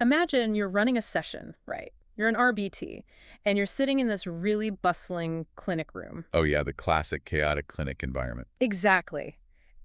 Imagine you're running a session, right? You're an RBT, and you're sitting in this really bustling clinic room. Oh yeah, the classic chaotic clinic environment. Exactly.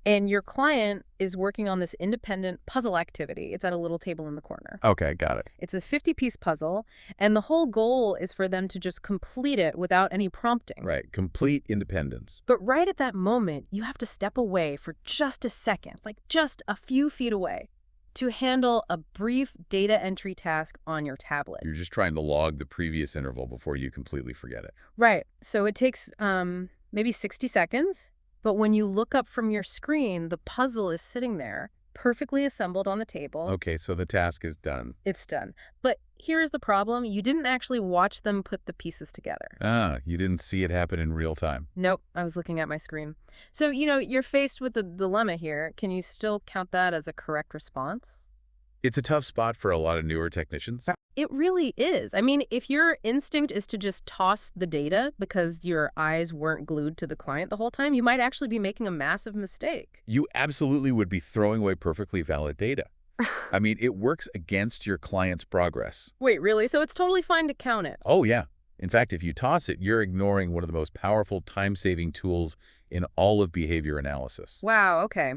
And your client is working on this independent puzzle activity. It's at a little table in the corner. Okay, got it. It's a 50-piece puzzle, and the whole goal is for them to just complete it without any prompting. Right, complete independence. But right at that moment, you have to step away for just a second, like just a few feet away, to handle a brief data entry task on your tablet. You're just trying to log the previous interval before you completely forget it. Right. So it takes maybe 60 seconds. But when you look up from your screen, the puzzle is sitting there, perfectly assembled on the table. Okay, so the task is done. It's done. But here's the problem. You didn't actually watch them put the pieces together. Ah, you didn't see it happen in real time. Nope, I was looking at my screen. So, you're faced with a dilemma here. Can you still count that as a correct response? It's a tough spot for a lot of newer technicians. It really is. I mean, if your instinct is to just toss the data because your eyes weren't glued to the client the whole time, you might actually be making a massive mistake. You absolutely would be throwing away perfectly valid data. I mean, it works against your client's progress. Wait, really? So it's totally fine to count it? Oh, yeah. In fact, if you toss it, you're ignoring one of the most powerful time-saving tools in all of behavior analysis. Wow, okay.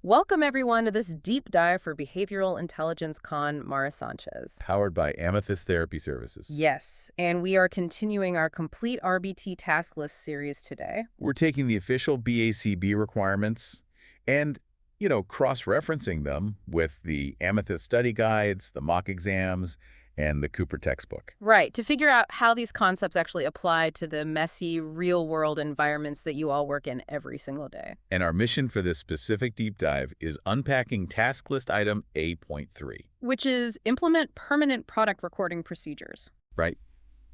Welcome, everyone, to this deep dive for behavioral intelligence con Mara Sanchez. Powered by Amethyst Therapy Services. Yes, and we are continuing our complete RBT task list series today. We're taking the official BACB requirements and, cross-referencing them with the Amethyst study guides, the mock exams, and the Cooper textbook. Right, to figure out how these concepts actually apply to the messy, real-world environments that you all work in every single day. And our mission for this specific deep dive is unpacking task list item A.3. Which is implement permanent product recording procedures. Right.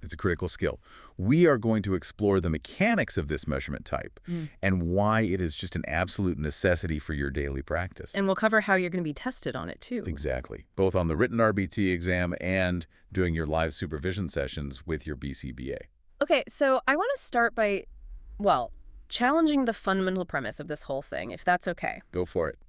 It's a critical skill. We are going to explore the mechanics of this measurement type and why it is just an absolute necessity for your daily practice. And we'll cover how you're going to be tested on it, too. Exactly. Both on the written RBT exam and doing your live supervision sessions with your BCBA. Okay, so I want to start by, challenging the fundamental premise of this whole thing, if that's okay. Go for it.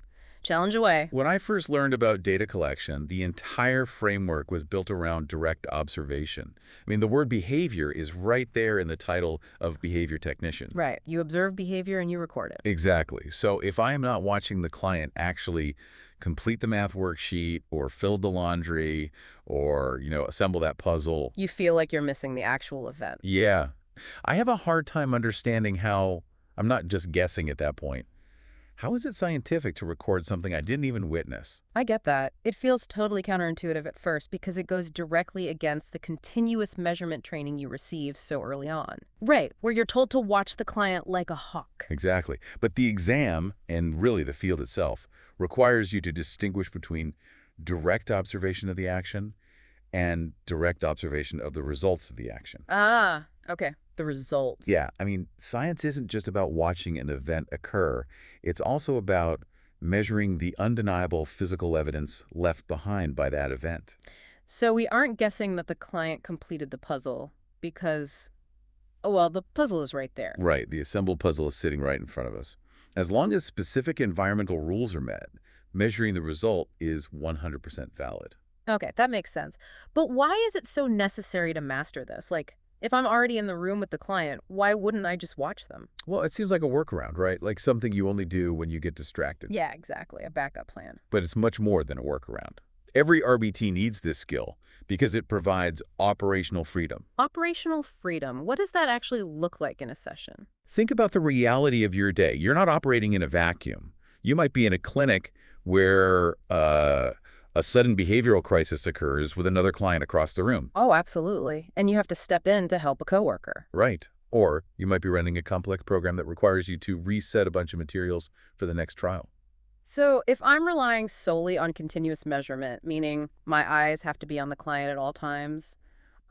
Challenge away. When I first learned about data collection, the entire framework was built around direct observation. I mean, the word behavior is right there in the title of behavior technician. Right. You observe behavior and you record it. Exactly. So if I am not watching the client actually complete the math worksheet or fill the laundry or, assemble that puzzle. You feel like you're missing the actual event. Yeah. I have a hard time understanding how, I'm not just guessing at that point. How is it scientific to record something I didn't even witness? I get that. It feels totally counterintuitive at first because it goes directly against the continuous measurement training you receive so early on. Right, where you're told to watch the client like a hawk. Exactly. But the exam, and really the field itself, requires you to distinguish between direct observation of the action and direct observation of the results of the action. Ah, okay. The results. Yeah, I mean, science isn't just about watching an event occur. It's also about measuring the undeniable physical evidence left behind by that event. So we aren't guessing that the client completed the puzzle because, the puzzle is right there. Right, the assembled puzzle is sitting right in front of us. As long as specific environmental rules are met, measuring the result is 100% valid. Okay, that makes sense. But why is it so necessary to master this? If I'm already in the room with the client, why wouldn't I just watch them? Well, it seems like a workaround, right? Like something you only do when you get distracted. Yeah, exactly. A backup plan. But it's much more than a workaround. Every RBT needs this skill because it provides operational freedom. Operational freedom. What does that actually look like in a session? Think about the reality of your day. You're not operating in a vacuum. You might be in a clinic where a sudden behavioral crisis occurs with another client across the room. Oh, absolutely. And you have to step in to help a coworker. Right. Or you might be running a complex program that requires you to reset a bunch of materials for the next trial. So if I'm relying solely on continuous measurement, meaning my eyes have to be on the client at all times,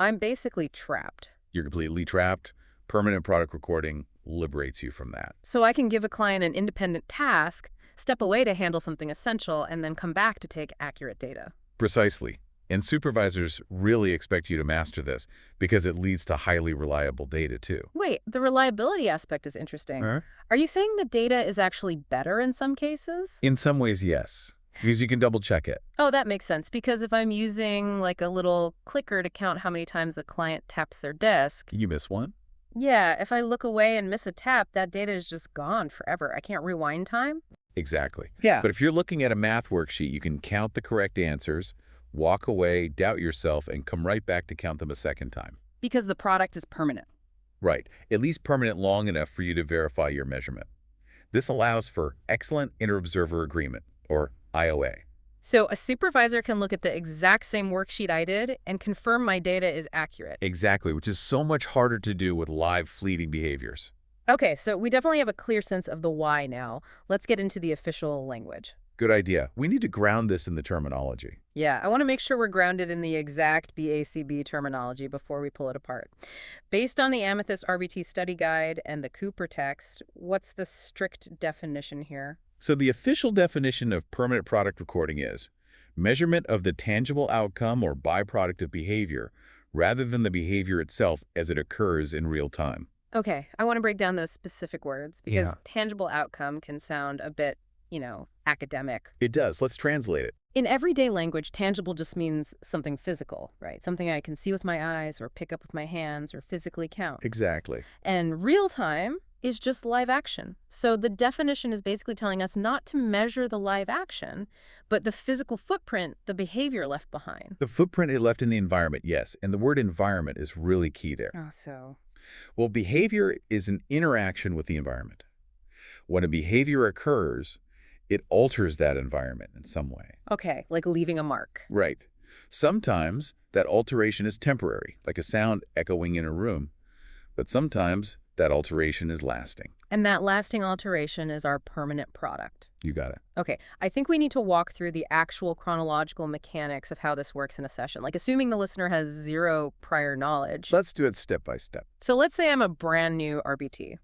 I'm basically trapped. You're completely trapped. Permanent product recording liberates you from that. So I can give a client an independent task, step away to handle something essential, and then come back to take accurate data. Precisely. And supervisors really expect you to master this because it leads to highly reliable data, too. Wait, the reliability aspect is interesting. Huh? Are you saying the data is actually better in some cases? In some ways, yes. because you can double check it. Oh, that makes sense, because if I'm using like a little clicker to count how many times a client taps their desk, You miss one? yeah, if I look away and miss a tap, that data is just gone forever. I can't rewind time. Exactly. Yeah. But if you're looking at a math worksheet, you can count the correct answers, walk away, doubt yourself, and come right back to count them a second time. Because the product is permanent. Right, at least permanent long enough for you to verify your measurement. This allows for excellent inter-observer agreement, or IOA. So a supervisor can look at the exact same worksheet I did and confirm my data is accurate. Exactly, which is so much harder to do with live fleeting behaviors. Okay, so we definitely have a clear sense of the why now. Let's get into the official language. Good idea. We need to ground this in the terminology. Yeah, I want to make sure we're grounded in the exact BACB terminology before we pull it apart. Based on the Amethyst RBT study guide and the Cooper text, what's the strict definition here? So the official definition of permanent product recording is measurement of the tangible outcome or byproduct of behavior rather than the behavior itself as it occurs in real time. Okay, I want to break down those specific words because Yeah. tangible outcome can sound a bit, academic. It does. Let's translate it. In everyday language, tangible just means something physical, right? Something I can see with my eyes or pick up with my hands or physically count. Exactly. And real time is just live action. So the definition is basically telling us not to measure the live action, but the physical footprint, the behavior left behind. The footprint it left in the environment, yes, and the word environment is really key there. Oh, so. Well, behavior is an interaction with the environment. When a behavior occurs, it alters that environment in some way. Okay, like leaving a mark. Right. Sometimes that alteration is temporary, like a sound echoing in a room, but sometimes that alteration is lasting. And that lasting alteration is our permanent product. You got it. Okay, I think we need to walk through the actual chronological mechanics of how this works in a session, like assuming the listener has zero prior knowledge. Let's do it step by step. So let's say I'm a brand new RBT.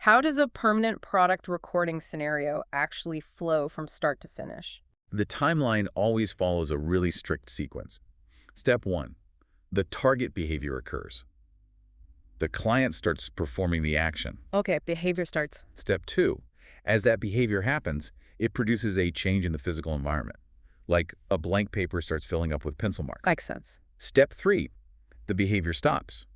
How does a permanent product recording scenario actually flow from start to finish? The timeline always follows a really strict sequence. Step 1. The target behavior occurs. The client starts performing the action. Okay, behavior starts. Step 2. As that behavior happens, it produces a change in the physical environment, like a blank paper starts filling up with pencil marks. Makes sense. Step 3. The behavior stops.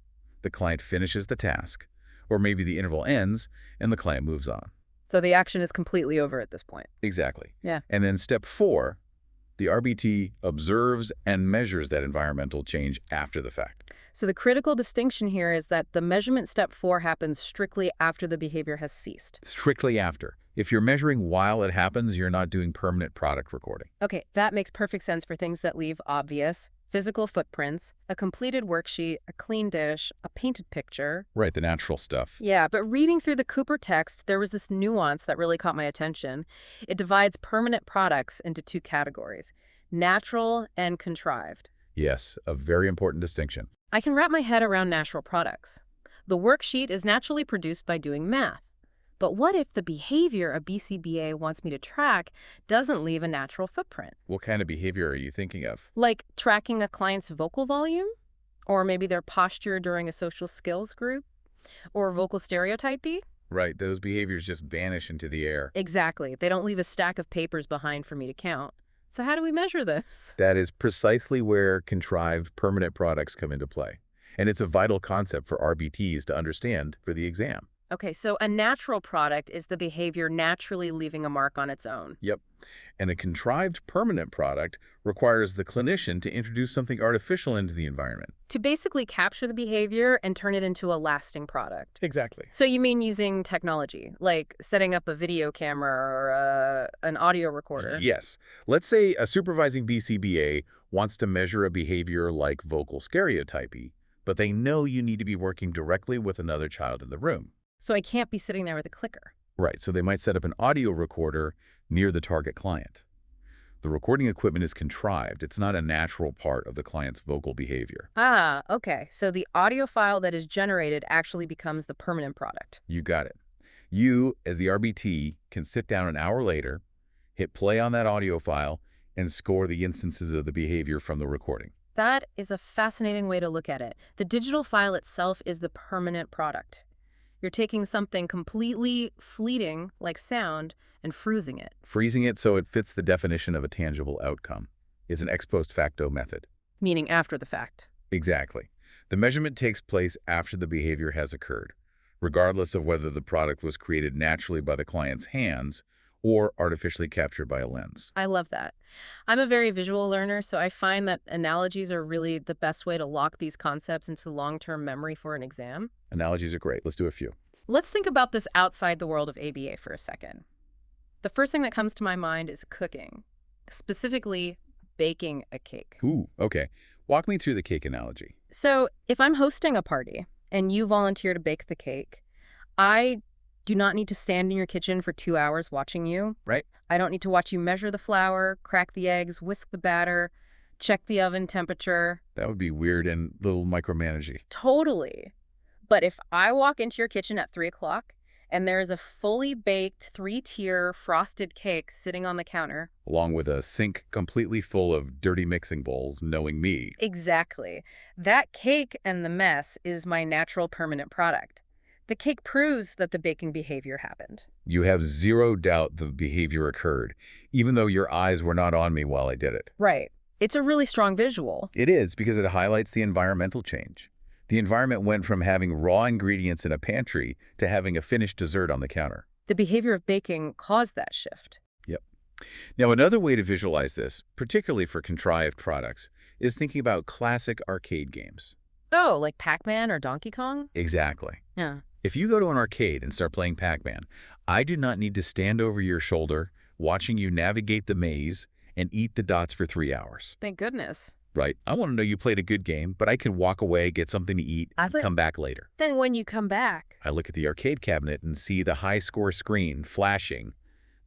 The client finishes the task, or maybe the interval ends and the client moves on. So the action is completely over at this point. Exactly. Yeah. And then step 4, the RBT observes and measures that environmental change after the fact. So the critical distinction here is that the measurement step 4 happens strictly after the behavior has ceased. Strictly after. If you're measuring while it happens, you're not doing permanent product recording. Okay, that makes perfect sense for things that leave obvious physical footprints, a completed worksheet, a clean dish, a painted picture. Right, the natural stuff. Yeah, but reading through the Cooper text, there was this nuance that really caught my attention. It divides permanent products into two categories, natural and contrived. Yes, a very important distinction. I can wrap my head around natural products. The worksheet is naturally produced by doing math. But what if the behavior a BCBA wants me to track doesn't leave a natural footprint? What kind of behavior are you thinking of? Like tracking a client's vocal volume? Or maybe their posture during a social skills group? Or vocal stereotypy? Right, those behaviors just vanish into the air. Exactly. They don't leave a stack of papers behind for me to count. So how do we measure this? That is precisely where contrived permanent products come into play. And it's a vital concept for RBTs to understand for the exam. Okay, so a natural product is the behavior naturally leaving a mark on its own. Yep. And a contrived permanent product requires the clinician to introduce something artificial into the environment. To basically capture the behavior and turn it into a lasting product. Exactly. So you mean using technology, like setting up a video camera or an audio recorder? Yes. Let's say a supervising BCBA wants to measure a behavior like vocal stereotypy, but they know you need to be working directly with another child in the room. So I can't be sitting there with a clicker. Right, so they might set up an audio recorder near the target client. The recording equipment is contrived. It's not a natural part of the client's vocal behavior. Ah, okay. So the audio file that is generated actually becomes the permanent product. You got it. You, as the RBT, can sit down an hour later, hit play on that audio file, and score the instances of the behavior from the recording. That is a fascinating way to look at it. The digital file itself is the permanent product. You're taking something completely fleeting, like sound, and freezing it. Freezing it so it fits the definition of a tangible outcome is an ex post facto method. Meaning after the fact. Exactly. The measurement takes place after the behavior has occurred, regardless of whether the product was created naturally by the client's hands or artificially captured by a lens. I love that. I'm a very visual learner, so I find that analogies are really the best way to lock these concepts into long-term memory for an exam. Analogies are great. Let's do a few. Let's think about this outside the world of ABA for a second. The first thing that comes to my mind is cooking, specifically baking a cake. Ooh, okay. Walk me through the cake analogy. So if I'm hosting a party and you volunteer to bake the cake, I do not need to stand in your kitchen for 2 hours watching you. Right. I don't need to watch you measure the flour, crack the eggs, whisk the batter, check the oven temperature. That would be weird and a little micromanagey. Totally. But if I walk into your kitchen at 3 o'clock and there is a fully baked 3-tier frosted cake sitting on the counter. Along with a sink completely full of dirty mixing bowls, knowing me. Exactly. That cake and the mess is my natural permanent product. The cake proves that the baking behavior happened. You have zero doubt the behavior occurred, even though your eyes were not on me while I did it. Right. It's a really strong visual. It is, because it highlights the environmental change. The environment went from having raw ingredients in a pantry to having a finished dessert on the counter. The behavior of baking caused that shift. Yep. Now, another way to visualize this, particularly for contrived products, is thinking about classic arcade games. Oh, like Pac-Man or Donkey Kong? Exactly. Yeah. If you go to an arcade and start playing Pac-Man, I do not need to stand over your shoulder, watching you navigate the maze and eat the dots for 3 hours. Thank goodness. Right. I want to know you played a good game, but I can walk away, get something to eat, and come back later. Then when you come back. I look at the arcade cabinet and see the high-score screen flashing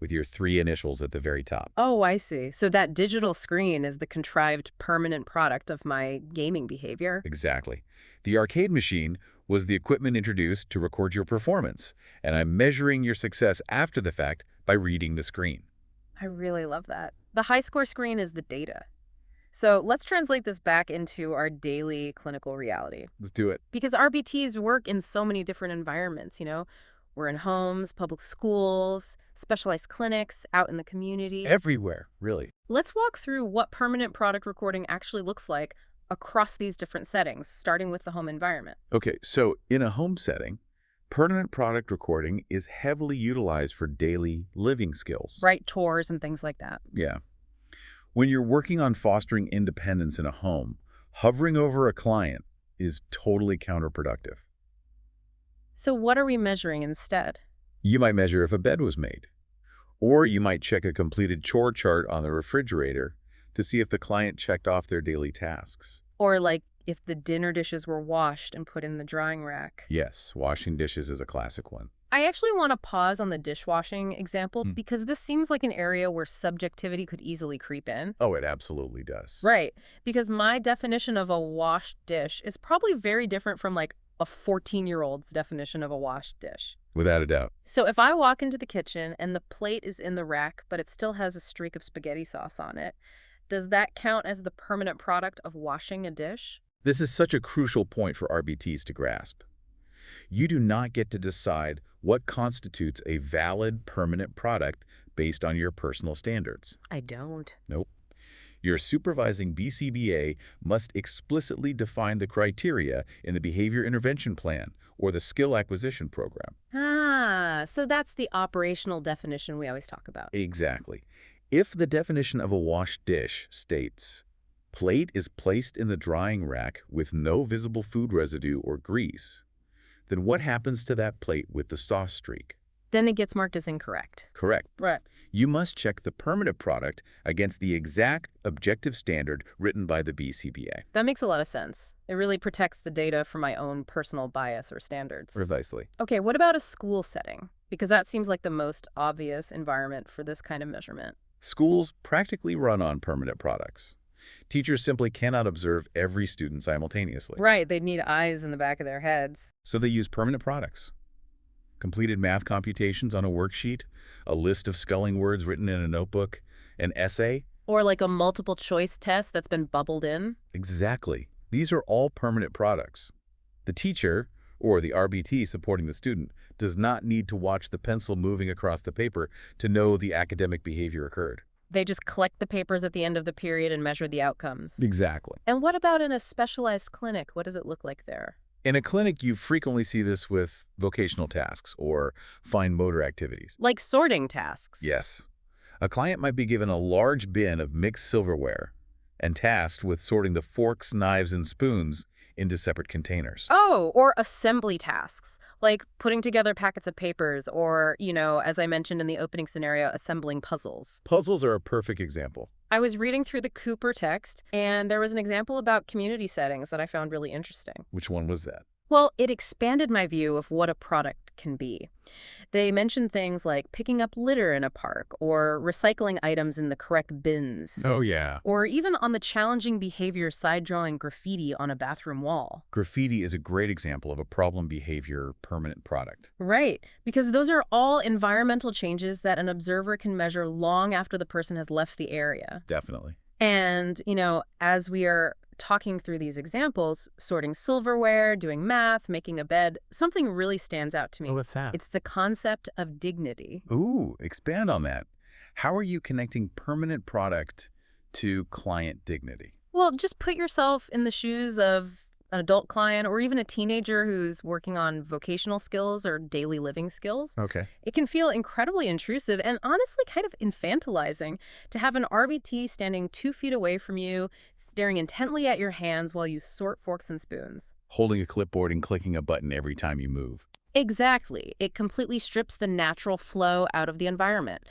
with your 3 initials at the very top. Oh, I see. So that digital screen is the contrived permanent product of my gaming behavior. Exactly. The arcade machine was the equipment introduced to record your performance, and I'm measuring your success after the fact by reading the screen. I really love that. The high score screen is the data. So let's translate this back into our daily clinical reality. Let's do it. Because RBTs work in so many different environments, you know? We're in homes, public schools, specialized clinics, out in the community. Everywhere, really. Let's walk through what permanent product recording actually looks like across these different settings, starting with the home environment. Okay, so in a home setting, permanent product recording is heavily utilized for daily living skills. Right, chores and things like that. Yeah. When you're working on fostering independence in a home, hovering over a client is totally counterproductive. So what are we measuring instead? You might measure if a bed was made, or you might check a completed chore chart on the refrigerator to see if the client checked off their daily tasks. Or like if the dinner dishes were washed and put in the drying rack. Yes, washing dishes is a classic one. I actually want to pause on the dishwashing example because this seems like an area where subjectivity could easily creep in. Oh, it absolutely does. Right, because my definition of a washed dish is probably very different from like a 14-year-old's definition of a washed dish. Without a doubt. So if I walk into the kitchen and the plate is in the rack, but it still has a streak of spaghetti sauce on it, does that count as the permanent product of washing a dish? This is such a crucial point for RBTs to grasp. You do not get to decide what constitutes a valid permanent product based on your personal standards. I don't. Nope. Your supervising BCBA must explicitly define the criteria in the behavior intervention plan or the skill acquisition program. Ah, so that's the operational definition we always talk about. Exactly. If the definition of a washed dish states, plate is placed in the drying rack with no visible food residue or grease, then what happens to that plate with the sauce streak? Then it gets marked as incorrect. Correct. Right. You must check the permanent product against the exact objective standard written by the BCBA. That makes a lot of sense. It really protects the data from my own personal bias or standards. Precisely. Okay, what about a school setting? Because that seems like the most obvious environment for this kind of measurement. Schools practically run on permanent products. Teachers simply cannot observe every student simultaneously. Right, they'd need eyes in the back of their heads. So they use permanent products. Completed math computations on a worksheet, a list of spelling words written in a notebook, an essay. Or like a multiple choice test that's been bubbled in. Exactly. These are all permanent products. The teacher, or the RBT supporting the student does not need to watch the pencil moving across the paper to know the academic behavior occurred. They just collect the papers at the end of the period and measure the outcomes. Exactly. And what about in a specialized clinic? What does it look like there? In a clinic, you frequently see this with vocational tasks or fine motor activities. Like sorting tasks. Yes. A client might be given a large bin of mixed silverware and tasked with sorting the forks, knives, and spoons into separate containers. Oh, or assembly tasks, like putting together packets of papers or, as I mentioned in the opening scenario, assembling puzzles. Puzzles are a perfect example. I was reading through the Cooper text, and there was an example about community settings that I found really interesting. Which one was that? Well, it expanded my view of what a product can be. They mentioned things like picking up litter in a park or recycling items in the correct bins. Oh, yeah. Or even on the challenging behavior side drawing graffiti on a bathroom wall. Graffiti is a great example of a problem behavior permanent product. Right, because those are all environmental changes that an observer can measure long after the person has left the area. Definitely. And, as we are talking through these examples, sorting silverware, doing math, making a bed, something really stands out to me. Oh, what's that? It's the concept of dignity. Ooh, expand on that. How are you connecting permanent product to client dignity? Well, just put yourself in the shoes of an adult client or even a teenager who's working on vocational skills or daily living skills. Okay. It can feel incredibly intrusive and honestly kind of infantilizing to have an RBT standing 2 feet away from you, staring intently at your hands while you sort forks and spoons. Holding a clipboard and clicking a button every time you move. Exactly. It completely strips the natural flow out of the environment.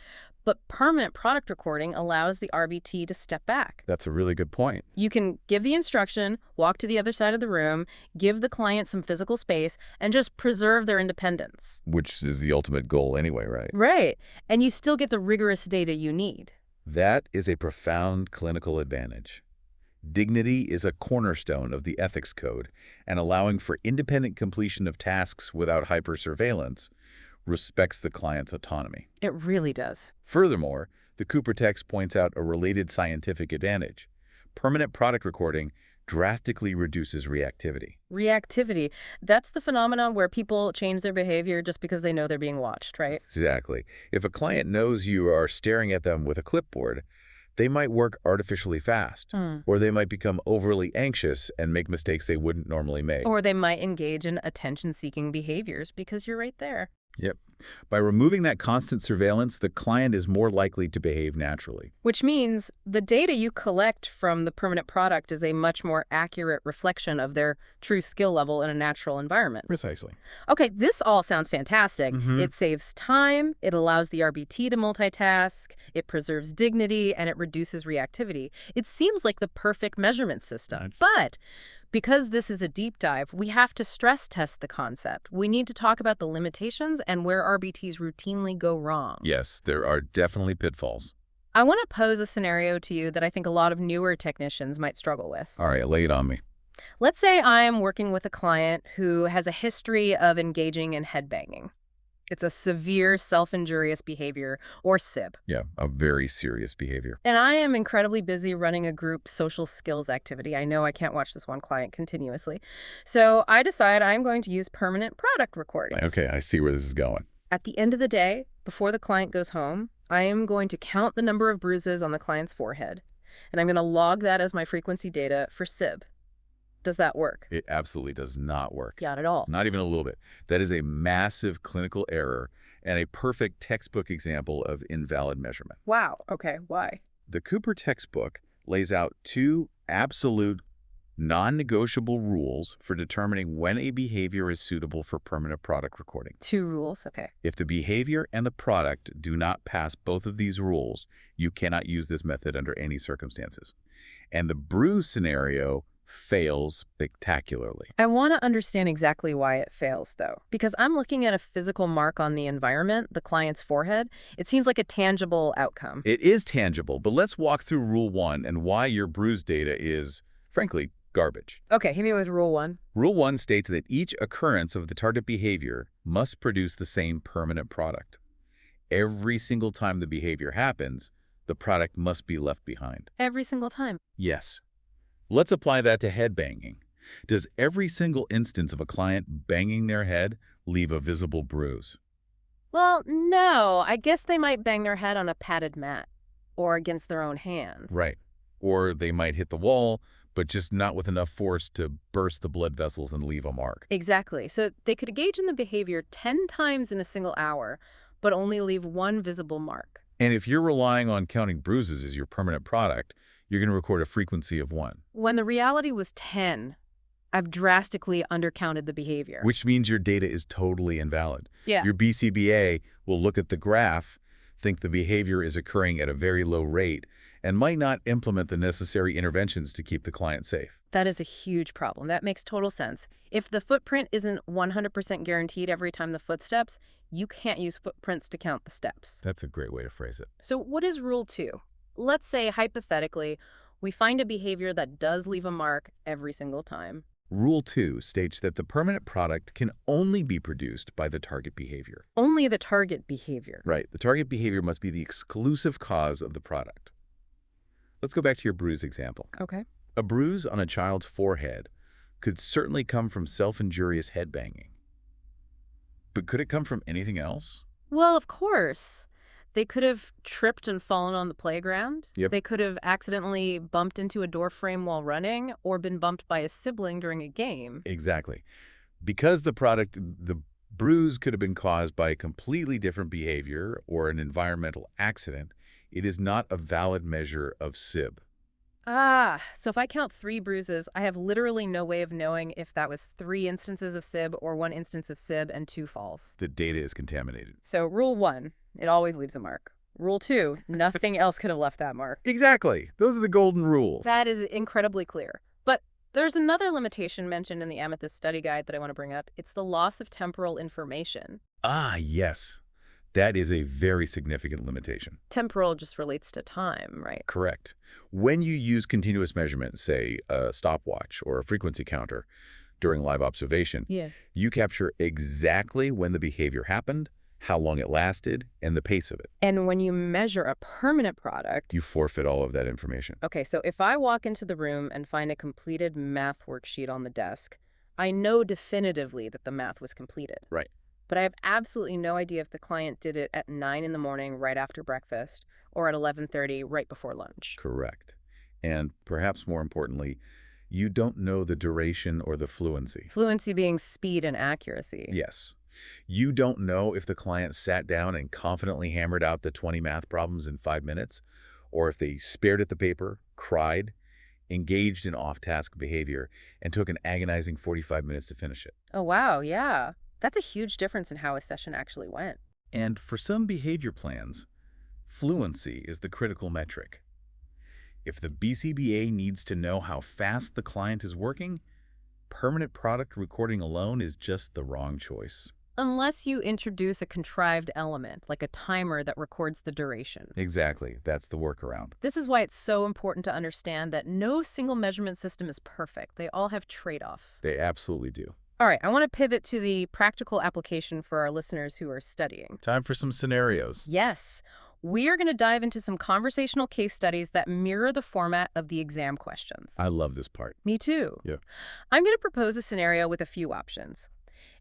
But permanent product recording allows the RBT to step back. That's a really good point. You can give the instruction, walk to the other side of the room, give the client some physical space, and just preserve their independence. Which is the ultimate goal anyway, right? Right. And you still get the rigorous data you need. That is a profound clinical advantage. Dignity is a cornerstone of the ethics code, and allowing for independent completion of tasks without hyper-surveillance respects the client's autonomy. It really does. Furthermore, the Cooper text points out a related scientific advantage. Permanent product recording drastically reduces reactivity. Reactivity. That's the phenomenon where people change their behavior just because they know they're being watched, right? Exactly. If a client knows you are staring at them with a clipboard, they might work artificially fast, or they might become overly anxious and make mistakes they wouldn't normally make. Or they might engage in attention-seeking behaviors because you're right there. Yep. By removing that constant surveillance, the client is more likely to behave naturally. Which means the data you collect from the permanent product is a much more accurate reflection of their true skill level in a natural environment. Precisely. Okay, this all sounds fantastic. It saves time, it allows the RBT to multitask, it preserves dignity, and it reduces reactivity. It seems like the perfect measurement system. But because this is a deep dive, we have to stress test the concept. We need to talk about the limitations and where RBTs routinely go wrong. Yes, there are definitely pitfalls. I want to pose a scenario to you that I think a lot of newer technicians might struggle with. All right, lay it on me. Let's say I am working with a client who has a history of engaging in headbanging. It's a severe self-injurious behavior, or SIB. Yeah, a very serious behavior. And I am incredibly busy running a group social skills activity. I know I can't watch this one client continuously. So I decide I'm going to use permanent product recording. Okay, I see where this is going. At the end of the day, before the client goes home, I am going to count the number of bruises on the client's forehead. And I'm going to log that as my frequency data for SIB. Does that work? It absolutely does not work. Not at all. Not even a little bit. That is a massive clinical error and a perfect textbook example of invalid measurement. Wow. Okay. Why? The Cooper textbook lays out 2 absolute, non-negotiable rules for determining when a behavior is suitable for permanent product recording. 2 rules. Okay. If the behavior and the product do not pass both of these rules, you cannot use this method under any circumstances. And the bruise scenario fails spectacularly. I want to understand exactly why it fails, though, because I'm looking at a physical mark on the environment, the client's forehead. It seems like a tangible outcome. It is tangible, but let's walk through Rule 1 and why your bruise data is, frankly, garbage. Okay, hit me with Rule 1. Rule 1 states that each occurrence of the target behavior must produce the same permanent product. Every single time the behavior happens, the product must be left behind. Every single time. Yes. Let's apply that to headbanging. Does every single instance of a client banging their head leave a visible bruise? Well, no. I guess they might bang their head on a padded mat or against their own hand. Right. Or they might hit the wall, but just not with enough force to burst the blood vessels and leave a mark. Exactly. So they could engage in the behavior 10 times in a single hour, but only leave one visible mark. And if you're relying on counting bruises as your permanent product, you're going to record a frequency of 1, When the reality was 10, I've drastically undercounted the behavior. which means your data is totally invalid. Yeah. Your BCBA will look at the graph, think the behavior is occurring at a very low rate, and might not implement the necessary interventions to keep the client safe. That is a huge problem. That makes total sense. If the footprint isn't 100% guaranteed every time the foot steps, you can't use footprints to count the steps. That's a great way to phrase it. So what is Rule 2? Let's say, hypothetically, we find a behavior that does leave a mark every single time. Rule 2 states that the permanent product can only be produced by the target behavior. Only the target behavior. Right. The target behavior must be the exclusive cause of the product. Let's go back to your bruise example. Okay. A bruise on a child's forehead could certainly come from self-injurious headbanging. But could it come from anything else? Well, of course. They could have tripped and fallen on the playground. Yep. They could have accidentally bumped into a door frame while running or been bumped by a sibling during a game. Exactly. Because the bruise could have been caused by a completely different behavior or an environmental accident, it is not a valid measure of SIB. So if I count 3 bruises, I have literally no way of knowing if that was 3 instances of SIB or 1 instance of SIB and 2 falls. The data is contaminated. So Rule 1, it always leaves a mark. Rule 2, nothing else could have left that mark. Exactly. Those are the golden rules. That is incredibly clear. But there's another limitation mentioned in the Amethyst study guide that I want to bring up. It's the loss of temporal information. Ah, yes. That is a very significant limitation. Temporal just relates to time, right? Correct. When you use continuous measurement, say a stopwatch or a frequency counter during live observation, Yeah. you capture exactly when the behavior happened, how long it lasted, and the pace of it. And when you measure a permanent product, You forfeit all of that information. okay, so if I walk into the room and find a completed math worksheet on the desk, I know definitively that the math was completed. Right. But I have absolutely no idea if the client did it at 9 in the morning right after breakfast or at 11:30 right before lunch. Correct. And perhaps more importantly, you don't know the duration or the fluency. Fluency being speed and accuracy. Yes. You don't know if the client sat down and confidently hammered out the 20 math problems in 5 minutes, or if they stared at the paper, cried, engaged in off-task behavior, and took an agonizing 45 minutes to finish it. Oh, wow, yeah. That's a huge difference in how a session actually went. And for some behavior plans, fluency is the critical metric. If the BCBA needs to know how fast the client is working, permanent product recording alone is just the wrong choice. Unless you introduce a contrived element, like a timer that records the duration. Exactly. That's the workaround. This is why it's so important to understand that no single measurement system is perfect. They all have trade-offs. They absolutely do. All right, I want to pivot to the practical application for our listeners who are studying. Time for some scenarios. Yes, we are going to dive into some conversational case studies that mirror the format of the exam questions. I love this part. Me too. Yeah. I'm going to propose a scenario with a few options.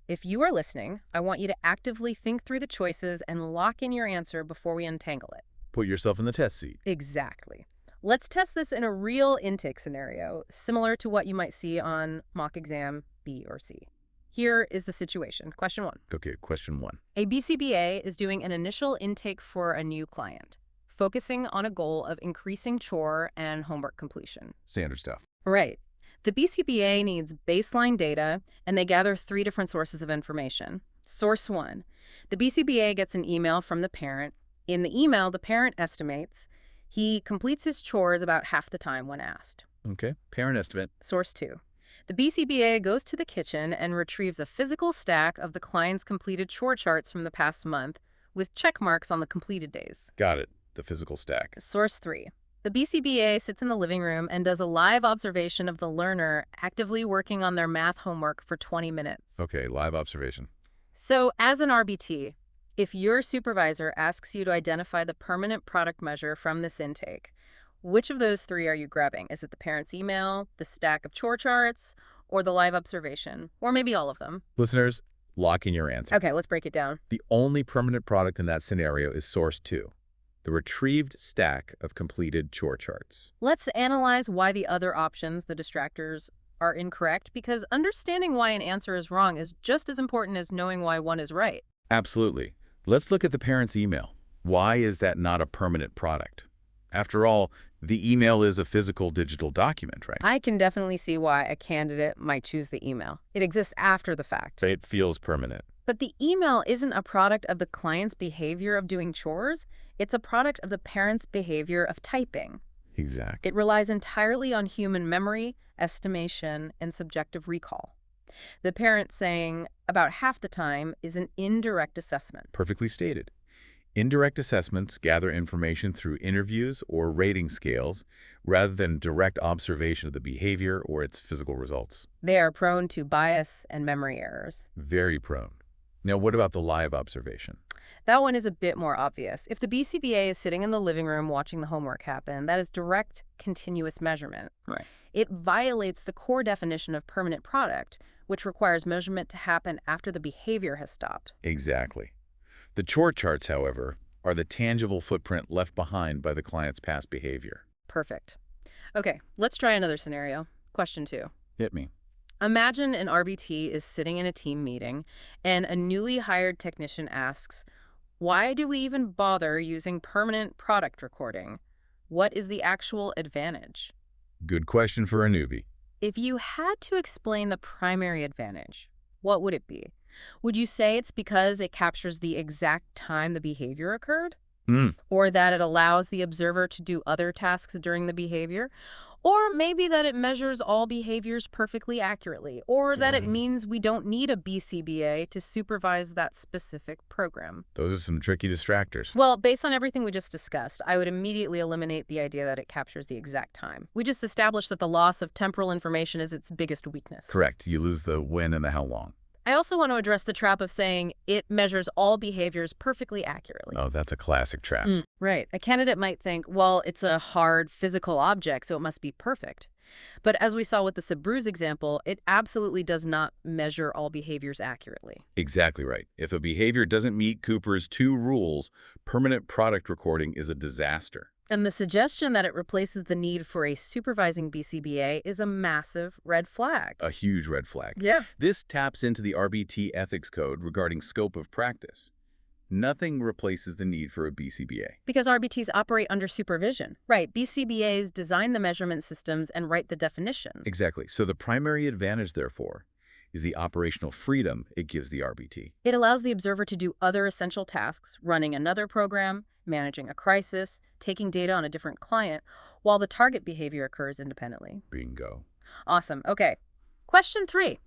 If you are listening, I want you to actively think through the choices and lock in your answer before we untangle it. Put yourself in the test seat. Exactly. Let's test this in a real intake scenario, similar to what you might see on mock exam B or C. Here is the situation. Question 1. Okay, question 1. A BCBA is doing an initial intake for a new client, focusing on a goal of increasing chore and homework completion. Standard stuff. Right. The BCBA needs baseline data, and they gather 3 different sources of information. Source 1. The BCBA gets an email from the parent. In the email, the parent estimates he completes his chores about half the time when asked. Okay, parent estimate. Source 2. The BCBA goes to the kitchen and retrieves a physical stack of the client's completed chore charts from the past month with check marks on the completed days. Got it. The physical stack. Source 3. The BCBA sits in the living room and does a live observation of the learner actively working on their math homework for 20 minutes. Okay, live observation. So, as an RBT, if your supervisor asks you to identify the permanent product measure from this intake, which of those 3 are you grabbing? Is it the parent's email, the stack of chore charts, or the live observation, or maybe all of them? Listeners, lock in your answer. Okay, let's break it down. The only permanent product in that scenario is source 2, the retrieved stack of completed chore charts. Let's analyze why the other options, the distractors, are incorrect, because understanding why an answer is wrong is just as important as knowing why one is right. Absolutely. Let's look at the parent's email. Why is that not a permanent product? After all, the email is a physical digital document, right? I can definitely see why a candidate might choose the email. It exists after the fact. It feels permanent. But the email isn't a product of the client's behavior of doing chores. It's a product of the parent's behavior of typing. Exactly. It relies entirely on human memory, estimation, and subjective recall. The parent saying about half the time is an indirect assessment. Perfectly stated. Indirect assessments gather information through interviews or rating scales rather than direct observation of the behavior or its physical results. They are prone to bias and memory errors. Very prone. Now, what about the live observation? That one is a bit more obvious. If the BCBA is sitting in the living room watching the homework happen, that is direct, continuous measurement. Right. It violates the core definition of permanent product, which requires measurement to happen after the behavior has stopped. Exactly. The chore charts, however, are the tangible footprint left behind by the client's past behavior. Perfect. Okay, let's try another scenario. Question 2. Hit me. Imagine an RBT is sitting in a team meeting and a newly hired technician asks, "Why do we even bother using permanent product recording? What is the actual advantage?" Good question for a newbie. If you had to explain the primary advantage, what would it be? Would you say it's because it captures the exact time the behavior occurred? Or that it allows the observer to do other tasks during the behavior? Or maybe that it measures all behaviors perfectly accurately? Or that it means we don't need a BCBA to supervise that specific program? Those are some tricky distractors. Well, based on everything we just discussed, I would immediately eliminate the idea that it captures the exact time. We just established that the loss of temporal information is its biggest weakness. Correct. You lose the when and the how long. I also want to address the trap of saying it measures all behaviors perfectly accurately. Oh, that's a classic trap. Right. A candidate might think, well, it's a hard physical object, so it must be perfect. But as we saw with the Sabru's example, it absolutely does not measure all behaviors accurately. Exactly right. If a behavior doesn't meet Cooper's 2 rules, permanent product recording is a disaster. And the suggestion that it replaces the need for a supervising BCBA is a massive red flag. A huge red flag. Yeah. This taps into the RBT ethics code regarding scope of practice. Nothing replaces the need for a BCBA. Because RBTs operate under supervision. Right. BCBAs design the measurement systems and write the definition. Exactly. So the primary advantage, therefore, is the operational freedom it gives the RBT. It allows the observer to do other essential tasks, running another program, managing a crisis, taking data on a different client, while the target behavior occurs independently. Bingo. Awesome. Okay. Question 3.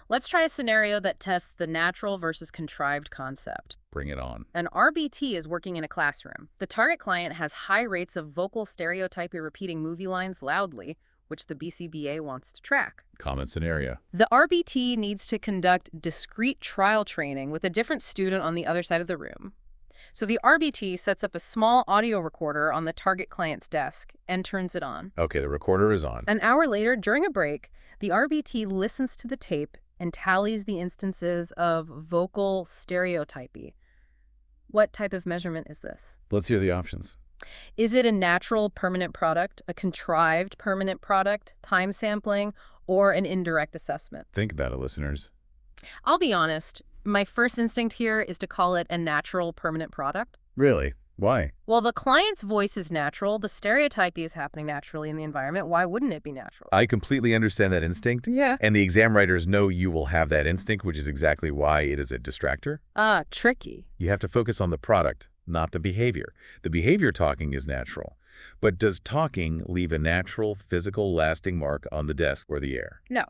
Let's try a scenario that tests the natural versus contrived concept. Bring it on. An RBT is working in a classroom. The target client has high rates of vocal stereotypy repeating movie lines loudly, which the BCBA wants to track. Common scenario. The RBT needs to conduct discrete trial training with a different student on the other side of the room. So the RBT sets up a small audio recorder on the target client's desk and turns it on. Okay, the recorder is on. An hour later, during a break, the RBT listens to the tape and tallies the instances of vocal stereotypy. What type of measurement is this? Let's hear the options. Is it a natural permanent product, a contrived permanent product, time sampling, or an indirect assessment? Think about it, listeners. I'll be honest, my first instinct here is to call it a natural permanent product. Really? Why? Well, the client's voice is natural, the stereotypy is happening naturally in the environment. Why wouldn't it be natural? I completely understand that instinct. Yeah. And the exam writers know you will have that instinct, which is exactly why it is a distractor. Tricky. You have to focus on the product, not the behavior. The behavior talking is natural. But does talking leave a natural, physical, lasting mark on the desk or the air? No,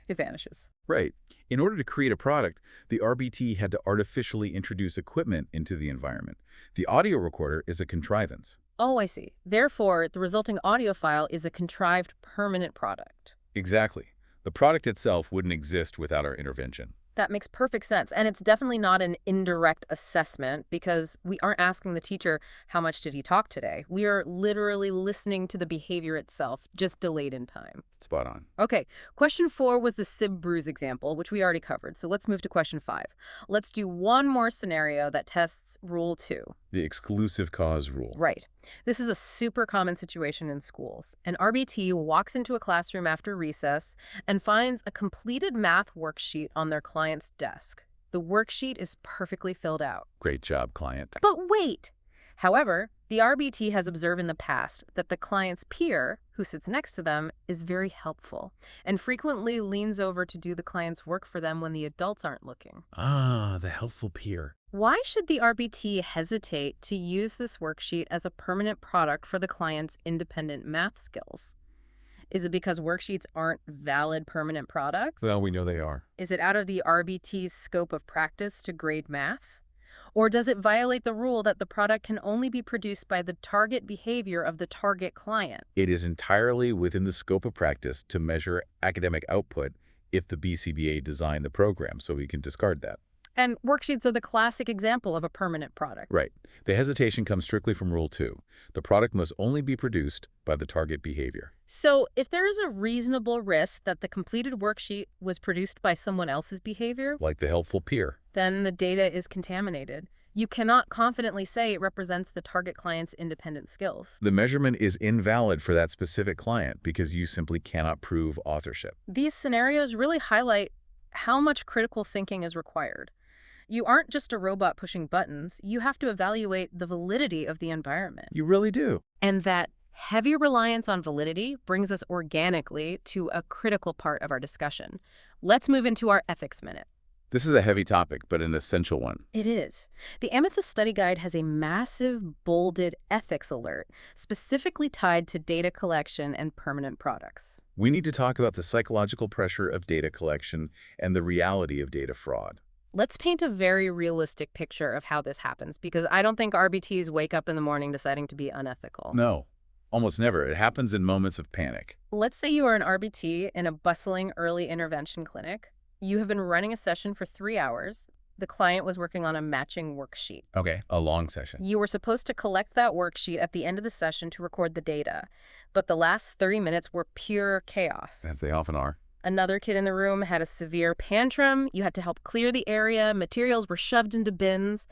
it vanishes. Right. In order to create a product, the RBT had to artificially introduce equipment into the environment. The audio recorder is a contrivance. Oh, I see. Therefore, the resulting audio file is a contrived permanent product. Exactly. The product itself wouldn't exist without our intervention. That makes perfect sense. And it's definitely not an indirect assessment because we aren't asking the teacher, how much did he talk today? We are literally listening to the behavior itself, just delayed in time. Spot on. Okay, question 4 was the sib bruise example, which we already covered. So let's move to question 5. Let's do one more scenario that tests rule 2. The exclusive cause rule. Right. This is a super common situation in schools. An RBT walks into a classroom after recess and finds a completed math worksheet on their client's desk. The worksheet is perfectly filled out. Great job, client. But wait! However, the RBT has observed in the past that the client's peer, who sits next to them, is very helpful and frequently leans over to do the client's work for them when the adults aren't looking. Ah, the helpful peer. Why should the RBT hesitate to use this worksheet as a permanent product for the client's independent math skills? Is it because worksheets aren't valid permanent products? Well, we know they are. Is it out of the RBT's scope of practice to grade math? Or does it violate the rule that the product can only be produced by the target behavior of the target client? It is entirely within the scope of practice to measure academic output if the BCBA designed the program, so we can discard that. And worksheets are the classic example of a permanent product. Right. The hesitation comes strictly from Rule 2. The product must only be produced by the target behavior. So if there is a reasonable risk that the completed worksheet was produced by someone else's behavior, Like the helpful peer. then the data is contaminated. You cannot confidently say it represents the target client's independent skills. The measurement is invalid for that specific client because you simply cannot prove authorship. These scenarios really highlight how much critical thinking is required. You aren't just a robot pushing buttons. You have to evaluate the validity of the environment. You really do. And that heavy reliance on validity brings us organically to a critical part of our discussion. Let's move into our ethics minute. This is a heavy topic, but an essential one. It is. The Amethyst Study Guide has a massive, bolded ethics alert specifically tied to data collection and permanent products. We need to talk about the psychological pressure of data collection and the reality of data fraud. Let's paint a very realistic picture of how this happens, because I don't think RBTs wake up in the morning deciding to be unethical. No, almost never. It happens in moments of panic. Let's say you are an RBT in a bustling early intervention clinic. You have been running a session for 3 hours. The client was working on a matching worksheet. Okay, a long session. You were supposed to collect that worksheet at the end of the session to record the data, but the last 30 minutes were pure chaos. As they often are. Another kid in the room had a severe tantrum. You had to help clear the area. Materials were shoved into bins.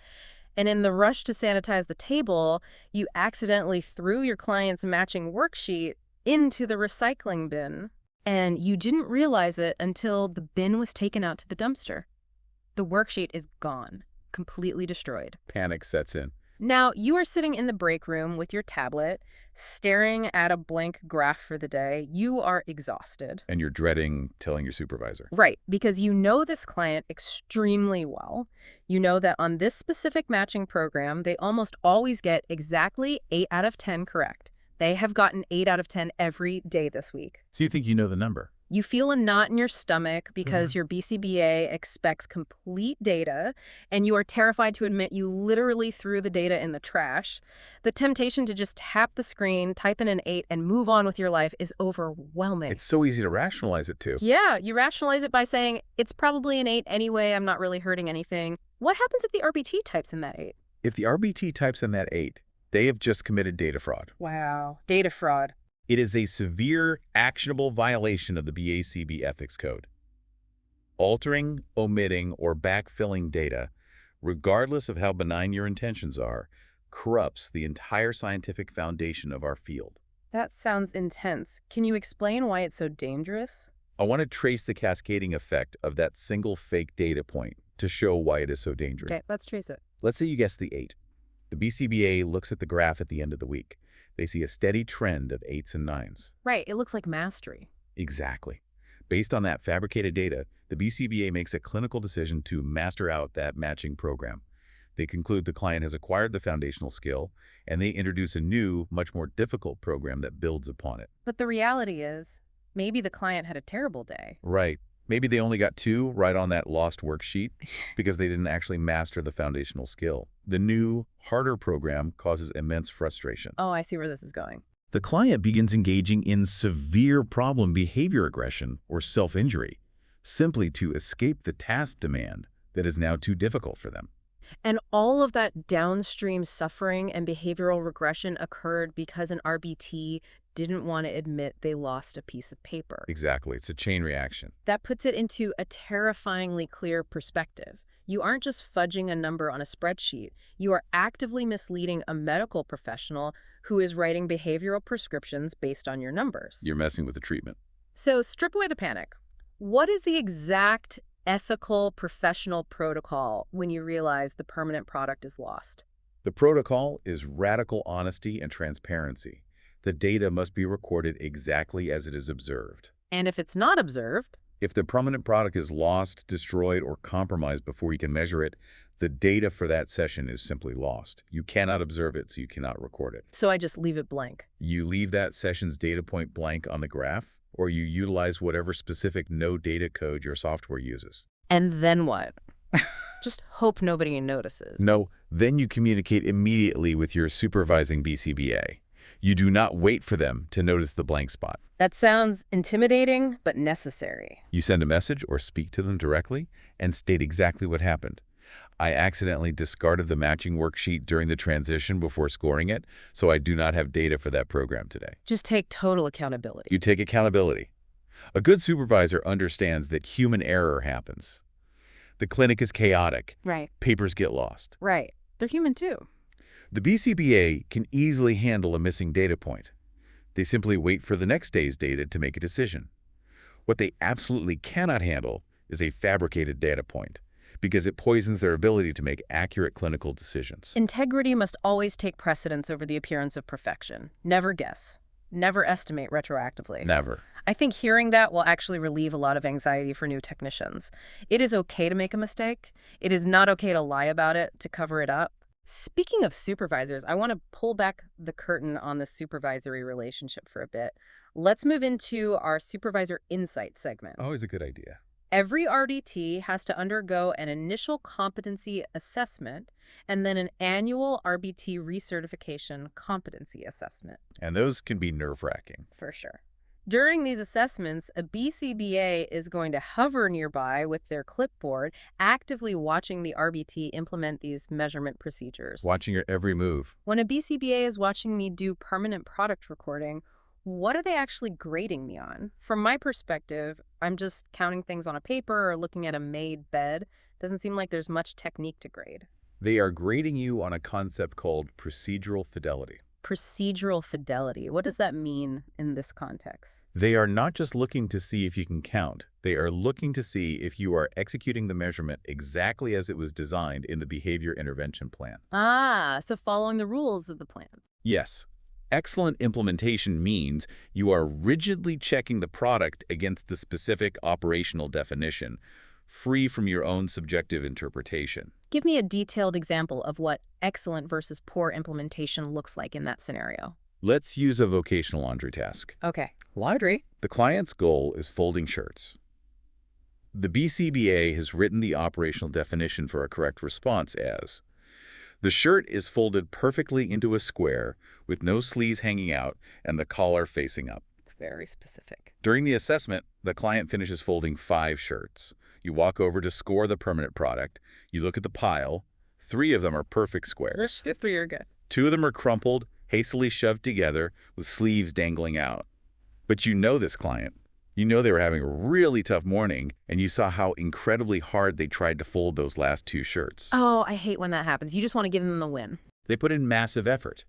And in the rush to sanitize the table, you accidentally threw your client's matching worksheet into the recycling bin. And you didn't realize it until the bin was taken out to the dumpster. The worksheet is gone, completely destroyed. Panic sets in. Now, you are sitting in the break room with your tablet, staring at a blank graph for the day. You are exhausted. And you're dreading telling your supervisor. Right, because you know this client extremely well. You know that on this specific matching program, they almost always get exactly 8 out of 10 correct. They have gotten 8 out of 10 every day this week. So you think you know the number? You feel a knot in your stomach because your BCBA expects complete data, and you are terrified to admit you literally threw the data in the trash. The temptation to just tap the screen, type in an 8, and move on with your life is overwhelming. It's so easy to rationalize it too. Yeah, you rationalize it by saying, it's probably an 8 anyway, I'm not really hurting anything. What happens if the RBT types in that 8? If the RBT types in that 8, they have just committed data fraud. Wow, data fraud. It is a severe, actionable violation of the BACB ethics code. Altering, omitting, or backfilling data, regardless of how benign your intentions are, corrupts the entire scientific foundation of our field. That sounds intense. Can you explain why it's so dangerous? I want to trace the cascading effect of that single fake data point to show why it is so dangerous. Okay, let's trace it. Let's say you guess the 8. The BCBA looks at the graph at the end of the week. They see a steady trend of 8s and 9s. Right, it looks like mastery. Exactly. Based on that fabricated data, the BCBA makes a clinical decision to master out that matching program. They conclude the client has acquired the foundational skill, and they introduce a new, much more difficult program that builds upon it. But the reality is, maybe the client had a terrible day. Right. Maybe they only got 2 right on that lost worksheet because they didn't actually master the foundational skill. The new, harder program causes immense frustration. Oh, I see where this is going. The client begins engaging in severe problem behavior aggression or self-injury, simply to escape the task demand that is now too difficult for them. And all of that downstream suffering and behavioral regression occurred because an RBT didn't want to admit they lost a piece of paper. Exactly. It's a chain reaction. That puts it into a terrifyingly clear perspective. You aren't just fudging a number on a spreadsheet. You are actively misleading a medical professional who is writing behavioral prescriptions based on your numbers. You're messing with the treatment. So strip away the panic. What is the exact ethical professional protocol when you realize the permanent product is lost? The protocol is radical honesty and transparency. The data must be recorded exactly as it is observed. And if it's not observed? If the permanent product is lost, destroyed, or compromised before you can measure it, the data for that session is simply lost. You cannot observe it, so you cannot record it. So I just leave it blank. You leave that session's data point blank on the graph, or you utilize whatever specific no data code your software uses. And then what? Just hope nobody notices. No, then you communicate immediately with your supervising BCBA. You do not wait for them to notice the blank spot. That sounds intimidating, but necessary. You send a message or speak to them directly and state exactly what happened. I accidentally discarded the matching worksheet during the transition before scoring it, so I do not have data for that program today. Just take total accountability. You take accountability. A good supervisor understands that human error happens. The clinic is chaotic. Right. Papers get lost. Right. They're human too. The BCBA can easily handle a missing data point. They simply wait for the next day's data to make a decision. What they absolutely cannot handle is a fabricated data point, because it poisons their ability to make accurate clinical decisions. Integrity must always take precedence over the appearance of perfection. Never guess. Never estimate retroactively. Never. I think hearing that will actually relieve a lot of anxiety for new technicians. It is okay to make a mistake. It is not okay to lie about it, to cover it up. Speaking of supervisors, I want to pull back the curtain on the supervisory relationship for a bit. Let's move into our supervisor insight segment. Always a good idea. Every RDT has to undergo an initial competency assessment and then an annual RBT recertification competency assessment. And those can be nerve-wracking. For sure. During these assessments, a BCBA is going to hover nearby with their clipboard, actively watching the RBT implement these measurement procedures. Watching your every move. When a BCBA is watching me do permanent product recording, what are they actually grading me on? From my perspective, I'm just counting things on a paper or looking at a made bed. Doesn't seem like there's much technique to grade. They are grading you on a concept called procedural fidelity. Procedural fidelity. What does that mean in this context? They are not just looking to see if you can count. They are looking to see if you are executing the measurement exactly as it was designed in the behavior intervention plan. Ah, so following the rules of the plan. Yes. Excellent implementation means you are rigidly checking the product against the specific operational definition, free from your own subjective interpretation. Give me a detailed example of what excellent versus poor implementation looks like in that scenario. Let's use a vocational laundry task. Okay. Laundry? The client's goal is folding shirts. The BCBA has written the operational definition for a correct response as: the shirt is folded perfectly into a square with no sleeves hanging out and the collar facing up. Very specific. During the assessment, the client finishes folding 5 shirts. You walk over to score the permanent product. You look at the pile. 3 of them are perfect squares. 3 are good. 2 of them are crumpled, hastily shoved together with sleeves dangling out. But you know this client. You know they were having a really tough morning, and you saw how incredibly hard they tried to fold those last 2 shirts. Oh, I hate when that happens. You just want to give them the win. They put in massive effort.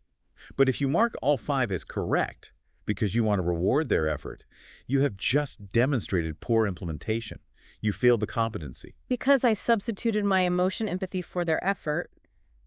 But if you mark all 5 as correct, because you want to reward their effort, you have just demonstrated poor implementation. You failed the competency. Because I substituted my emotion empathy for their effort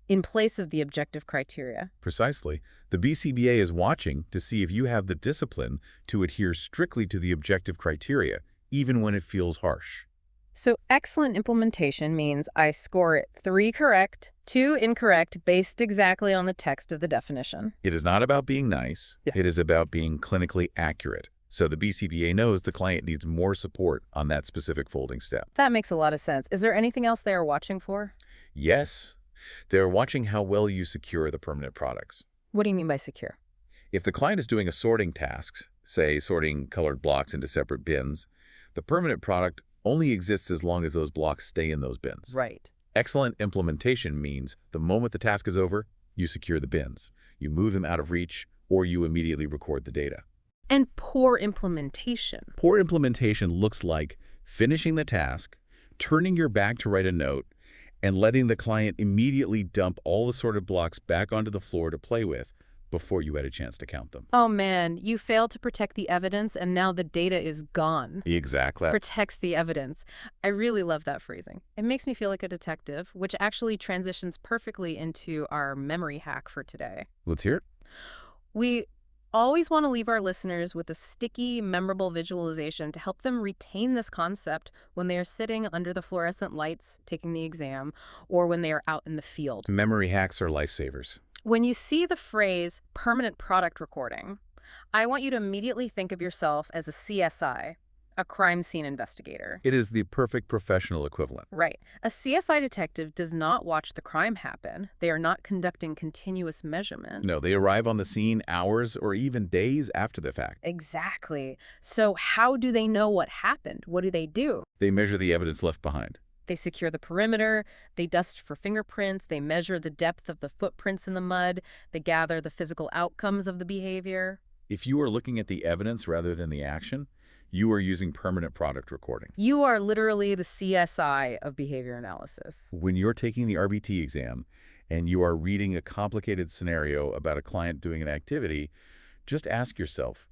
in place of the objective criteria. Precisely. The BCBA is watching to see if you have the discipline to adhere strictly to the objective criteria, even when it feels harsh. So excellent implementation means I score it 3 correct, 2 incorrect, based exactly on the text of the definition. It is not about being nice. Yeah. It is about being clinically accurate. So the BCBA knows the client needs more support on that specific folding step. That makes a lot of sense. Is there anything else they are watching for? Yes. They're watching how well you secure the permanent products. What do you mean by secure? If the client is doing a sorting task, say sorting colored blocks into separate bins, the permanent product only exists as long as those blocks stay in those bins. Right. Excellent implementation means the moment the task is over, you secure the bins, you move them out of reach, or you immediately record the data. And poor implementation. Poor implementation looks like finishing the task, turning your back to write a note, and letting the client immediately dump all the sorted blocks back onto the floor to play with before you had a chance to count them. Oh man, you failed to protect the evidence and now the data is gone. Exactly. Protects the evidence. I really love that phrasing. It makes me feel like a detective, which actually transitions perfectly into our memory hack for today. Let's hear it. We always want to leave our listeners with a sticky, memorable visualization to help them retain this concept when they are sitting under the fluorescent lights taking the exam or when they are out in the field. Memory hacks are lifesavers. When you see the phrase permanent product recording, I want you to immediately think of yourself as a CSI, a crime scene investigator. It is the perfect professional equivalent. Right. A CFI detective does not watch the crime happen. They are not conducting continuous measurement. No, they arrive on the scene hours or even days after the fact. Exactly. So how do they know what happened? What do? They measure the evidence left behind. They secure the perimeter, they dust for fingerprints, they measure the depth of the footprints in the mud, they gather the physical outcomes of the behavior. If you are looking at the evidence rather than the action, you are using permanent product recording. You are literally the CSI of behavior analysis. When you're taking the RBT exam and you are reading a complicated scenario about a client doing an activity, just ask yourself,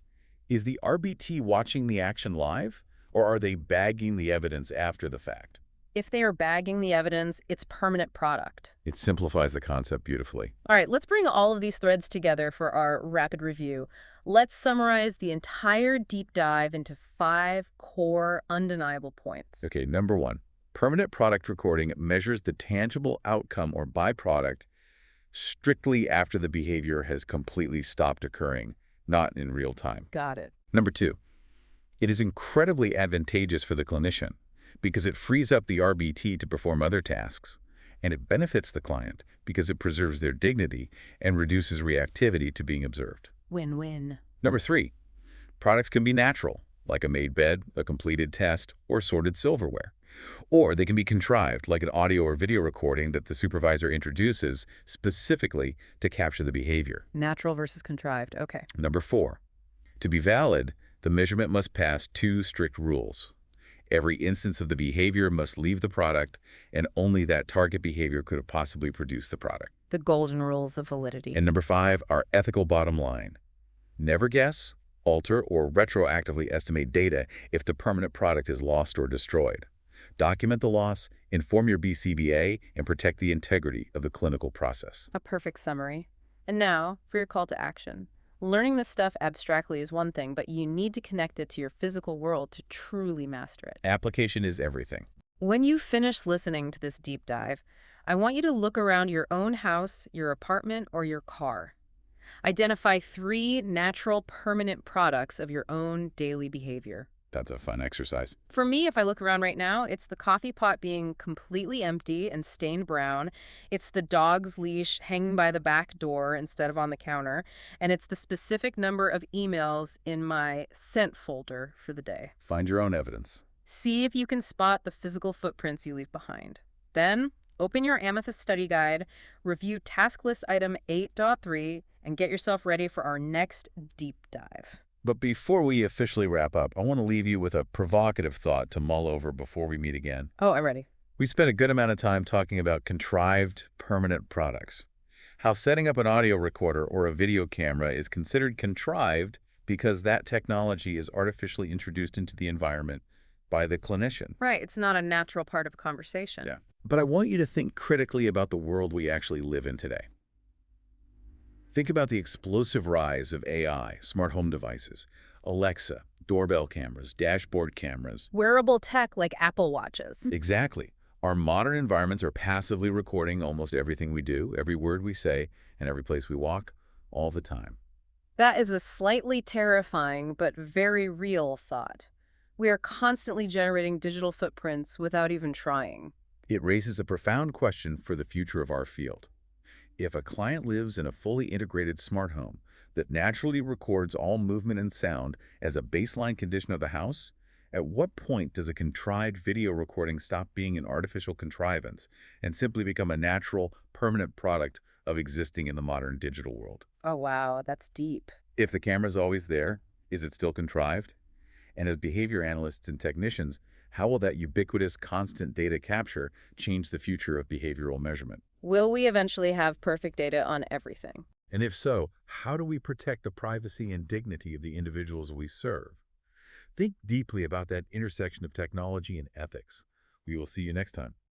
is the RBT watching the action live, or are they bagging the evidence after the fact? If they are bagging the evidence, it's permanent product. It simplifies the concept beautifully. All right, let's bring all of these threads together for our rapid review. Let's summarize the entire deep dive into 5 core undeniable points. Okay, number 1, permanent product recording measures the tangible outcome or byproduct strictly after the behavior has completely stopped occurring, not in real time. Got it. Number 2, it is incredibly advantageous for the clinician because it frees up the RBT to perform other tasks, and it benefits the client because it preserves their dignity and reduces reactivity to being observed. Win-win. Number 3, products can be natural, like a made bed, a completed test, or sorted silverware. Or they can be contrived, like an audio or video recording that the supervisor introduces specifically to capture the behavior. Natural versus contrived. Okay. Number 4, to be valid, the measurement must pass 2 strict rules. Every instance of the behavior must leave the product, and only that target behavior could have possibly produced the product. The golden rules of validity. And number 5, our ethical bottom line. Never guess, alter, or retroactively estimate data if the permanent product is lost or destroyed. Document the loss, inform your BCBA, and protect the integrity of the clinical process. A perfect summary. And now, for your call to action. Learning this stuff abstractly is one thing, but you need to connect it to your physical world to truly master it. Application is everything. When you finish listening to this deep dive, I want you to look around your own house, your apartment, or your car. Identify 3 natural, permanent products of your own daily behavior. That's a fun exercise. For me, if I look around right now, it's the coffee pot being completely empty and stained brown. It's the dog's leash hanging by the back door instead of on the counter. And it's the specific number of emails in my sent folder for the day. Find your own evidence. See if you can spot the physical footprints you leave behind. Then, open your Amethyst study guide, review Task List Item 8.3, and get yourself ready for our next deep dive. But before we officially wrap up, I want to leave you with a provocative thought to mull over before we meet again. Oh, I'm ready. We spent a good amount of time talking about contrived, permanent products. How setting up an audio recorder or a video camera is considered contrived because that technology is artificially introduced into the environment by the clinician. Right, it's not a natural part of conversation. Yeah. But I want you to think critically about the world we actually live in today. Think about the explosive rise of AI, smart home devices, Alexa, doorbell cameras, dashboard cameras. Wearable tech like Apple Watches. Exactly. Our modern environments are passively recording almost everything we do, every word we say, and every place we walk, all the time. That is a slightly terrifying but very real thought. We are constantly generating digital footprints without even trying. It raises a profound question for the future of our field. If a client lives in a fully integrated smart home that naturally records all movement and sound as a baseline condition of the house, At what point does a contrived video recording stop being an artificial contrivance and simply become a natural, permanent product of existing in the modern digital world? Oh, wow, that's deep. If the camera's always there, is it still contrived? And as behavior analysts and technicians, how will that ubiquitous, constant data capture change the future of behavioral measurement? Will we eventually have perfect data on everything? And if so, how do we protect the privacy and dignity of the individuals we serve? Think deeply about that intersection of technology and ethics. We will see you next time.